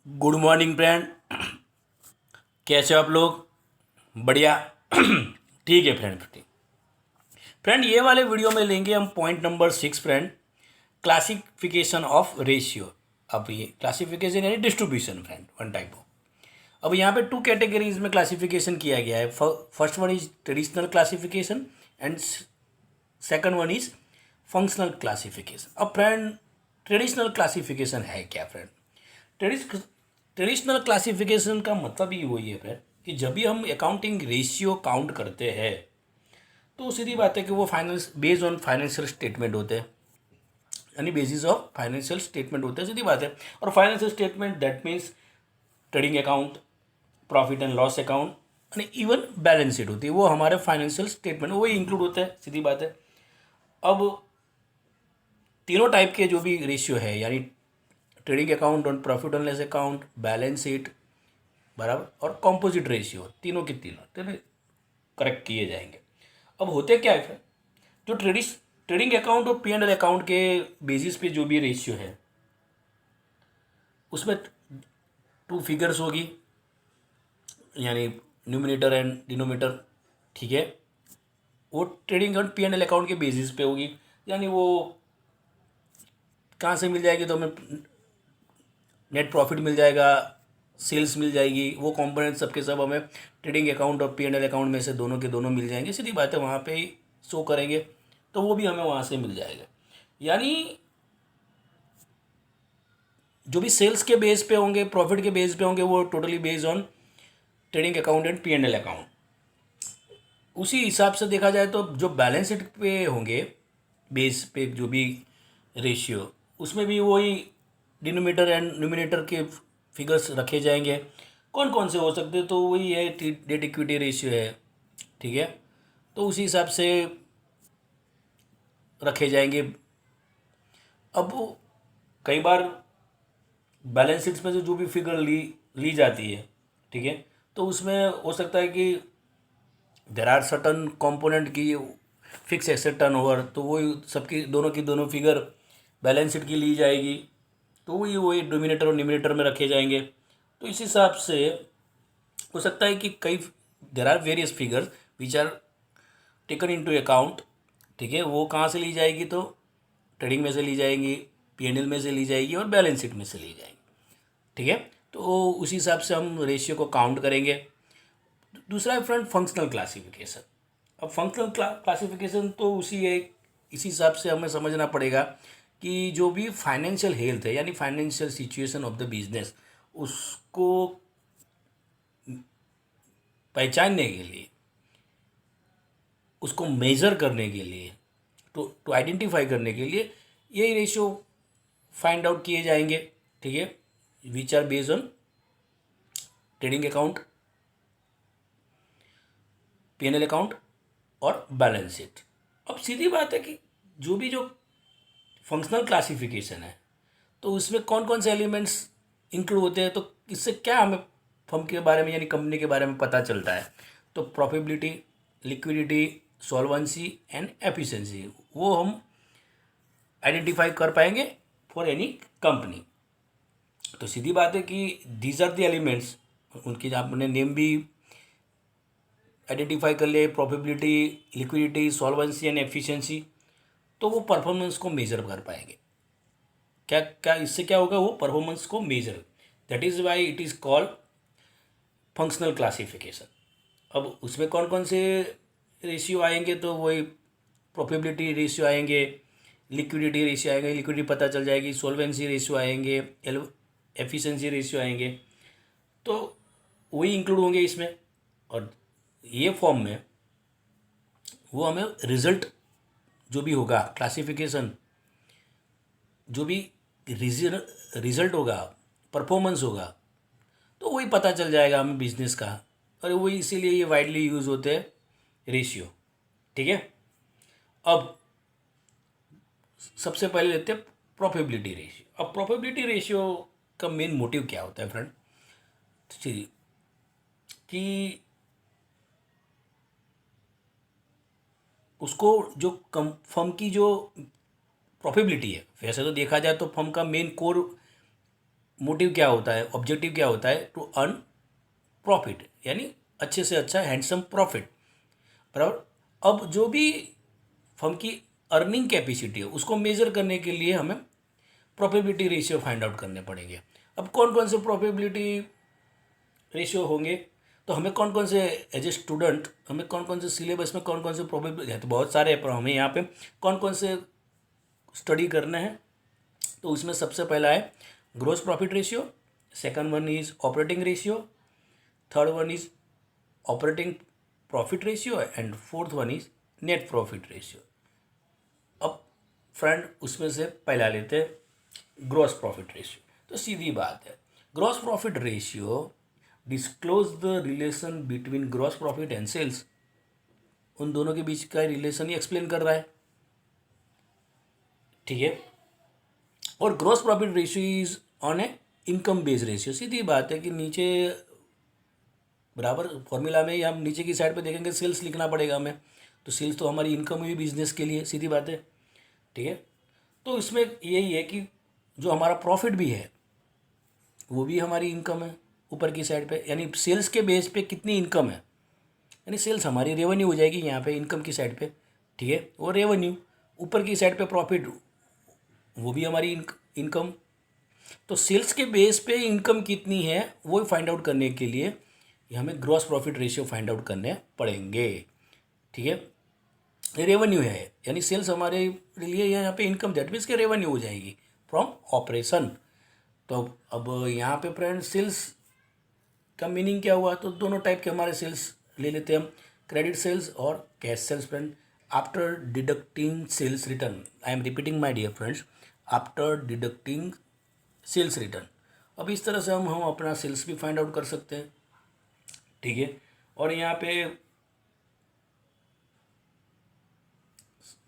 Good morning friend. कैसे हो आप लोग? बढ़िया। ठीक है फ्रेंड। फ्रेंड ये वाले वीडियो में लेंगे हम point number 6 friend, classification of ratio. अब ये क्लासिफिकेशन यानी distribution friend, one type of. अब यहाँ पे टू कैटेगरीज में क्लासिफिकेशन किया गया है। First one is traditional classification and second one is functional classification. अब फ्रेंड ट्रेडिशनल क्लासिफिकेशन है क्या फ्रेंड? ट्रेडिशनल क्लासिफिकेशन का मतलब ही वही है फ्रेंड कि जब भी हम अकाउंटिंग रेशियो काउंट करते हैं तो सीधी बात है कि वो finance based on financial statement होते हैं, यानी बेसिस ऑफ फाइनेंशियल स्टेटमेंट होते हैं, सीधी बात है। और financial statement that means trading account, profit and loss account यानी इवन बैलेंस शीट होती है, वो हमारे फाइनेंशियल स्टेटमेंट वही इंक्लूड होता है, सीधी बात है। अब तीनों टाइप के जो भी रेशियो है, यानी ट्रेडिंग अकाउंट और profit and loss account, balance sheet बराबर और कॉम्पोजिट रेशियो, तीनों के तीनों करेक्ट किए जाएंगे। अब होते क्या है फिर, जो ट्रेडिंग अकाउंट और P&L अकाउंट के बेसिस पे जो भी रेशियो है उसमें टू फिगर्स होगी, यानी न्यूमिनेटर एंड डिनोमिनेटर। ठीक है, वो ट्रेडिंग और P&L अकाउंट के बेसिस पे होगी, यानी वो कहाँ से मिल जाएगी, तो हमें नेट प्रॉफिट मिल जाएगा, सेल्स मिल जाएगी, वो कंपोनेंट सबके सब हमें ट्रेडिंग अकाउंट और P&L अकाउंट में से दोनों के दोनों मिल जाएंगे, सीधी बात है। वहाँ पे ही शो करेंगे तो वो भी हमें वहाँ से मिल जाएगा। यानी जो भी सेल्स के बेस पे होंगे, प्रॉफिट के बेस पे होंगे, वो totally based on trading account and P&L account. उसी हिसाब से देखा जाए तो जो बैलेंस शीट पे होंगे बेस पे जो भी रेशियो, उसमें भी वही डिनोमिनेटर एंड न्यूमिनेटर के फिगर्स रखे जाएंगे। कौन कौन से हो सकते हैं, तो वही है डेट इक्विटी रेशियो है। ठीक है, तो उसी हिसाब से रखे जाएंगे। अब कई बार बैलेंस शीट्स में से जो भी फिगर ली ली जाती है, ठीक है, तो उसमें हो सकता है कि देर आर सर्टन कंपोनेंट की फिक्स एसेट टर्नओवर, तो वही सबकी दोनों की दोनों फिगर बैलेंस शीट की ली जाएगी, तो वही वही डोमिनेटर और न्यूमिनेटर में रखे जाएंगे। तो इस हिसाब से हो सकता है कि कई there are various figures which are taken into account. ठीक है, वो कहाँ से ली जाएगी, तो ट्रेडिंग में से ली जाएंगी, P&L में से ली जाएगी और बैलेंस शीट में से ली जाएंगी। ठीक है, तो उसी हिसाब से हम रेशियो को काउंट करेंगे। दूसरा है फ्रेंड फंक्शनल क्लासिफिकेशन। अब फंक्शनल क्लासिफिकेशन तो उसी है, इसी हिसाब से हमें समझना पड़ेगा कि जो भी फाइनेंशियल हेल्थ है, यानी financial situation of the business, उसको पहचानने के लिए, उसको मेज़र करने के लिए, टू आइडेंटिफाई करने के लिए यही रेशियो फाइंड आउट किए जाएंगे। ठीक है, which are based on trading account, P&L account और बैलेंस शीट। अब सीधी बात है कि जो फंक्शनल क्लासिफिकेशन है, तो उसमें कौन कौन से एलिमेंट्स इंक्लूड होते हैं, तो इससे क्या हमें फर्म के बारे में यानी कंपनी के बारे में पता चलता है, तो profitability, liquidity, solvency and efficiency, वो हम आइडेंटिफाई कर पाएंगे फॉर एनी कंपनी। तो सीधी बात है कि दीज आर द एलिमेंट्स, उनकी आपने नेम भी आइडेंटिफाई कर लिए, profitability, liquidity, solvency and efficiency, तो वो परफॉर्मेंस को मेजर कर पाएंगे। क्या क्या इससे क्या होगा, वो परफॉर्मेंस को measure, that is why it is called functional classification. अब उसमें कौन कौन से रेशियो आएंगे, तो वही प्रॉफिटेबिलिटी रेशियो आएंगे, लिक्विडिटी रेशियो आएंगे, लिक्विडिटी पता चल जाएगी, सोल्वेंसी रेशियो आएंगे, एफिशिएंसी रेशियो आएंगे, तो वही इंक्लूड होंगे इसमें। और ये फॉर्म में वो हमें रिजल्ट जो भी होगा क्लासिफिकेशन, जो भी रिजल्ट होगा, परफॉर्मेंस होगा, तो वही पता चल जाएगा हमें बिजनेस का। और वही इसीलिए ये वाइडली यूज़ होते हैं रेशियो। ठीक है, अब सबसे पहले लेते हैं प्रॉफिटेबिलिटी रेशियो। अब प्रॉफिटेबिलिटी रेशियो का मेन मोटिव क्या होता है फ्रेंड, ठीक, कि उसको जो कम फर्म की जो प्रॉफिटेबिलिटी है, वैसे तो देखा जाए तो फर्म का मेन कोर मोटिव क्या होता है, ऑब्जेक्टिव क्या होता है, टू अर्न प्रॉफिट, यानी अच्छे से अच्छा हैंडसम प्रॉफिट, बराबर। अब जो भी फर्म की अर्निंग कैपेसिटी है उसको मेजर करने के लिए हमें प्रॉफिटेबिलिटी रेशियो फाइंड आउट करने पड़ेंगे। अब कौन कौन से प्रॉफिटेबिलिटी रेशियो होंगे, तो हमें कौन कौन से, एज ए स्टूडेंट हमें कौन कौन से सिलेबस में कौन कौन से प्रॉफिटेबिलिटी है, तो बहुत सारे हैं, पर हमें यहाँ पे कौन कौन से स्टडी करना है। तो उसमें सबसे पहला है gross profit ratio, second one is operating ratio, third one is operating profit ratio and fourth one is net profit ratio. अब फ्रेंड उसमें से पहला लेते हैं ग्रॉस प्रॉफिट रेशियो। तो सीधी बात है, gross profit ratio disclose the relation between gross profit and sales. उन दोनों के बीच का रिलेशन ही एक्सप्लेन कर रहा है, ठीक है। और gross profit ratio is on a income based ratio. सीधी बात है कि नीचे बराबर फॉर्मूला में या हम नीचे की साइड पे देखेंगे सेल्स लिखना पड़ेगा हमें, तो सेल्स तो हमारी इनकम हुई बिजनेस के लिए, सीधी बात है, ठीक है। तो इसमें यही है कि जो हमारा प्रॉफिट भी है वो भी हमारी इनकम है ऊपर की साइड पे, यानी सेल्स के बेस पे कितनी इनकम है, यानी सेल्स हमारी रेवेन्यू हो जाएगी यहाँ पे इनकम की साइड पे, ठीक है। और रेवेन्यू ऊपर की साइड पे प्रॉफिट, वो भी हमारी इनकम। तो सेल्स के बेस पे इनकम कितनी है वो फाइंड आउट करने के लिए हमें gross profit ratio find out करने पड़ेंगे, ठीक है। रेवेन्यू है, यानी सेल्स हमारे लिए यहाँ पे इनकम, दैट मीन्स के रेवेन्यू हो जाएगी फ्रॉम ऑपरेशन। तो अब यहाँ पे फ्रेंड सेल्स का मीनिंग क्या हुआ, तो दोनों टाइप के हमारे सेल्स ले लेते हैं हम, क्रेडिट सेल्स और cash sales friend. After deducting sales return, I am repeating my dear friends, after deducting sales return. अब इस तरह से हम अपना सेल्स भी फाइंड आउट कर सकते हैं, ठीक है। और यहाँ पे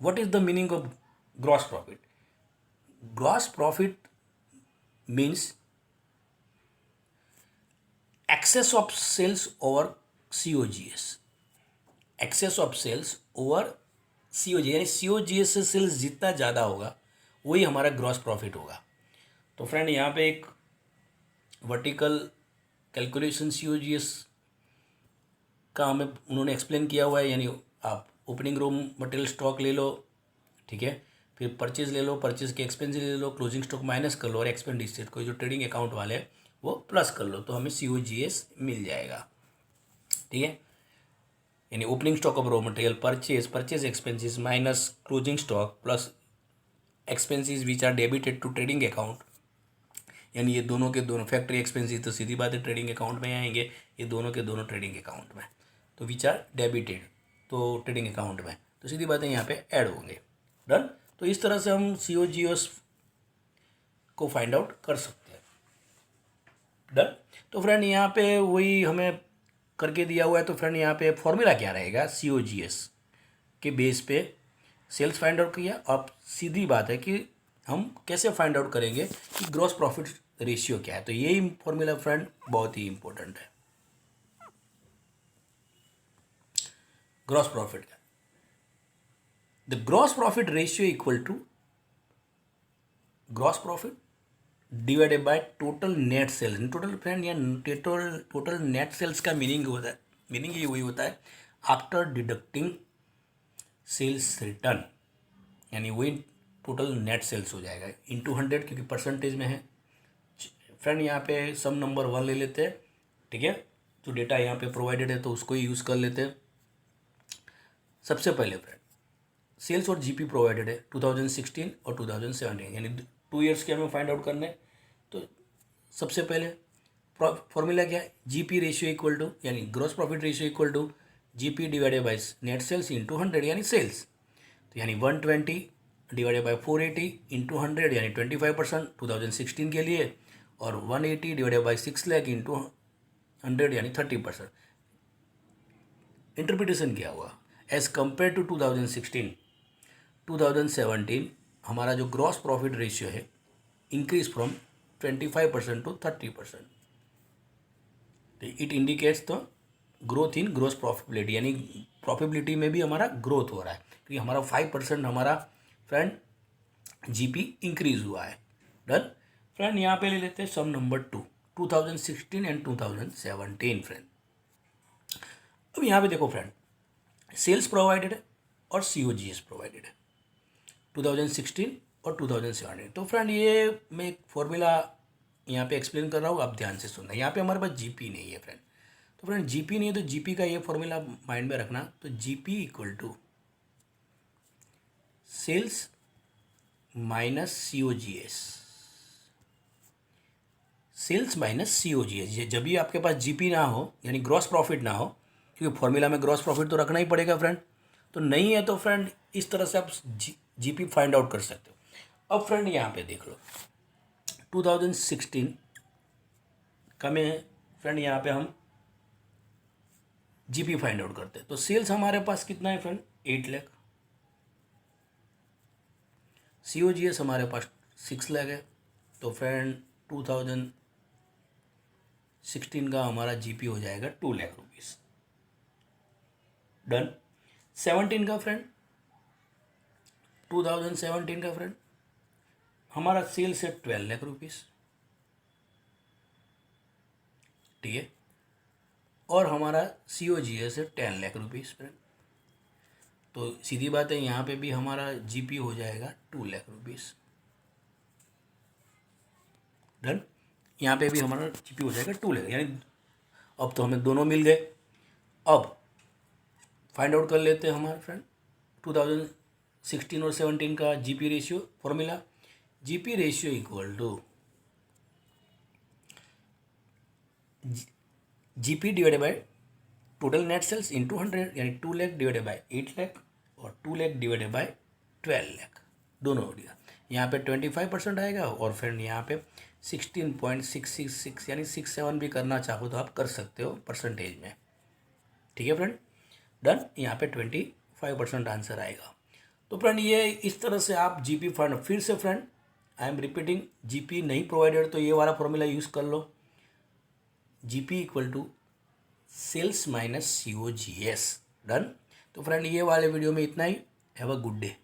what is the meaning of gross profit? Gross profit means excess of sales over COGS, excess of sales over COGS, यानी COGS से सेल्स जितना ज़्यादा होगा वही हमारा ग्रॉस प्रॉफिट होगा। तो फ्रेंड यहाँ पे एक वर्टिकल कैलकुलेशन COGS का हमें उन्होंने एक्सप्लेन किया हुआ है, यानी आप ओपनिंग रो मटेरियल स्टॉक ले लो, ठीक है, फिर परचेज ले लो, परचेज के एक्सपेंसिव ले लो, क्लोजिंग स्टॉक माइनस कर लो और एक्सपेंडिचर को जो ट्रेडिंग अकाउंट वाले हैं वो प्लस कर लो, तो हमें COGS मिल जाएगा, ठीक है। यानी opening stock of raw material, purchase expenses minus closing stock plus expenses which are debited to trading account, यानी ये दोनों के दोनों फैक्ट्री एक्सपेंसिस तो सीधी बात है ट्रेडिंग अकाउंट में आएंगे, ये दोनों के दोनों ट्रेडिंग अकाउंट में, तो विच आर डेबिटेड तो ट्रेडिंग अकाउंट में, तो सीधी बात है यहाँ पे ऐड होंगे, डन। तो इस तरह से हम COGS को फाइंड आउट कर सकते हैं, डन। तो फ्रेंड यहाँ पे वही हमें करके दिया हुआ है, तो फ्रेंड यहाँ पे फॉर्मूला क्या रहेगा, COGS के बेस पे सेल्स फाइंड आउट किया। अब सीधी बात है कि हम कैसे फाइंड आउट करेंगे कि ग्रॉस प्रॉफिट रेशियो क्या है, तो यही फॉर्मूला फ्रेंड बहुत ही इंपॉर्टेंट है। ग्रॉस प्रॉफिट का, the gross profit ratio equal to gross profit divided by total net sales. Total friend या टोटल नेट सेल्स का मीनिंग होता है, मीनिंग ये वही होता है आफ्टर डिडक्टिंग सेल्स रिटर्न, यानी वही टोटल नेट सेल्स हो जाएगा इंटू 100, क्योंकि परसेंटेज में है फ्रेंड। यहाँ पे सम नंबर 1 ले लेते हैं, ठीक है, जो डेटा यहाँ पे प्रोवाइडेड है तो उसको ही यूज़ कर लेते हैं। सबसे पहले फ्रेंड सेल्स और GP प्रोवाइडेड है 2016 और 2017, यानी 2 ईयर्स के हमें फाइंड आउट करने हैं। तो सबसे पहले फॉर्मूला क्या है, GP रेशियो इक्वल टू, यानी gross profit ratio equal to GP divided by net sales into 100, यानी सेल्स, तो यानी 120 डिवाइडेड बाई 480 इंटू 100, यानी 25% 2016 के लिए, और 180 डिवाइडेड बाई 6 लाख इंटू 100, यानी 30%। इंटरप्रिटेशन क्या हुआ, एज कम्पेयर टू 2016 2017 हमारा जो ग्रॉस प्रॉफिट रेशियो है increase from 25% to 30%, it indicates the growth in gross profitability, यानी प्रॉफिटेबिलिटी में भी हमारा ग्रोथ हो रहा है, क्योंकि हमारा 5% हमारा फ्रेंड GP इंक्रीज हुआ है, डन। फ्रेंड यहाँ पे ले लेते हैं सम नंबर 2016 एंड 2017 फ्रेंड। अब यहाँ पे देखो फ्रेंड, सेल्स प्रोवाइडेड है और COGS प्रोवाइडेड है 2016 और 2017। तो फ्रेंड ये मैं एक फॉर्मूला यहाँ पे एक्सप्लेन कर रहा हूँ, आप ध्यान से सुनना। यहाँ पे हमारे पास GP नहीं है फ्रेंड, तो फ्रेंड GP नहीं है तो GP का ये फॉर्मूला माइंड में रखना। तो GP equal to sales minus COGS, sales minus COGS। जब भी आपके पास GP ना हो यानी ग्रॉस प्रॉफिट ना हो, क्योंकि फॉर्मूला में ग्रॉस प्रॉफिट तो रखना ही पड़ेगा फ्रेंड, तो नहीं है तो फ्रेंड इस तरह से आप GP फाइंड आउट कर सकते हो। अब फ्रेंड यहाँ पे देख लो 2016 का में फ्रेंड यहाँ पे हम GP फाइंड आउट करते हैं। तो सेल्स हमारे पास कितना है फ्रेंड 8 लाख, COGS हमारे पास 6 लाख है। तो फ्रेंड 2016 का हमारा GP हो जाएगा 2 लाख रुपीज़। डन। 17 का फ्रेंड 2017 का फ्रेंड हमारा सेल्स है 12 लाख रुपीज़, ठीक है, और हमारा COGS है 10 लाख रुपीज़ फ्रेंड। तो सीधी बात है यहाँ पे भी हमारा GP हो जाएगा 2 लाख रुपीज़। डन। यहाँ पे भी हमारा GP हो जाएगा 2 लाख, यानी अब तो हमें दोनों मिल गए। अब फाइंड आउट कर लेते हैं हमारे फ्रेंड 2016 और 17 का GP ratio formula. GP ratio equal to GP divided by total net sales into 100, यानी 2 लाख डिवाइडेड बाय 8 लाख और 2 लाख डिवाइडेड बाय 12 लाख, दोनों हो गया। यहाँ पे 25% आएगा और फ्रेंड यहाँ पे 16.666 यानी 67 भी करना चाहो तो आप कर सकते हो परसेंटेज में, ठीक है फ्रेंड। डन। यहाँ पे 25% आंसर आएगा। तो फ्रेंड ये इस तरह से आप GP फाइंड, फिर से friend I am repeating, GP नहीं प्रोवाइडेड तो ये वाला फॉर्मूला यूज़ कर लो, GP equal to sales minus COGS। Done. तो फ्रेंड ये वाले वीडियो में इतना ही। Have a good day.